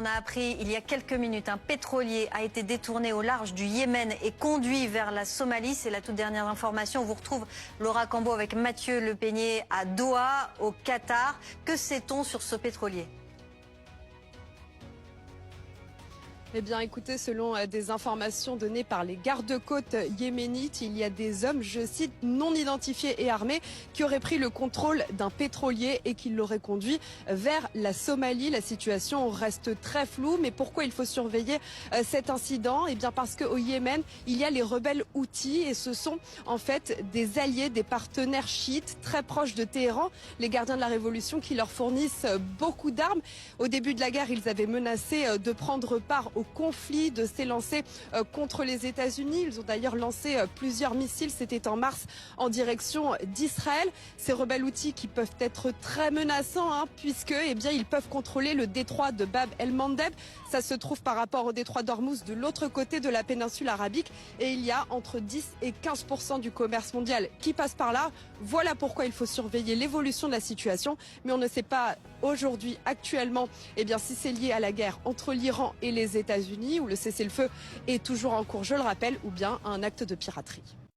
on a appris il y a quelques minutes, un pétrolier a été détourné au large du Yémen et conduit vers la Somalie. C'est la toute dernière information. On vous retrouve Laura Cambo avec Mathieu Lepeigné à Doha, au Qatar. Que sait-on sur ce pétrolier ? Eh bien, écoutez, selon des informations données par les gardes-côtes yéménites, il y a des hommes, je cite, non identifiés et armés qui auraient pris le contrôle d'un pétrolier et qui l'auraient conduit vers la Somalie. La situation reste très floue, mais pourquoi il faut surveiller cet incident ? Eh bien, parce qu'au Yémen, il y a les rebelles Houthis et ce sont en fait des alliés, des partenaires chiites très proches de Téhéran, les gardiens de la révolution qui leur fournissent beaucoup d'armes. Au début de la guerre, ils avaient menacé de prendre part au conflit, de s'élancer contre les États-Unis. Ils ont d'ailleurs lancé plusieurs missiles, c'était en mars, en direction d'Israël. Ces rebelles Houthis qui peuvent être très menaçants, puisque ils peuvent contrôler le détroit de Bab el-Mandeb. Ça se trouve par rapport au détroit d'Ormuz de l'autre côté de la péninsule arabique. Et il y a entre 10 et 15% du commerce mondial qui passe par là. Voilà pourquoi il faut surveiller l'évolution de la situation. Mais on ne sait pas aujourd'hui, actuellement, si c'est lié à la guerre entre l'Iran et les États-Unis, où le cessez-le-feu est toujours en cours, je le rappelle, ou bien à un acte de piraterie.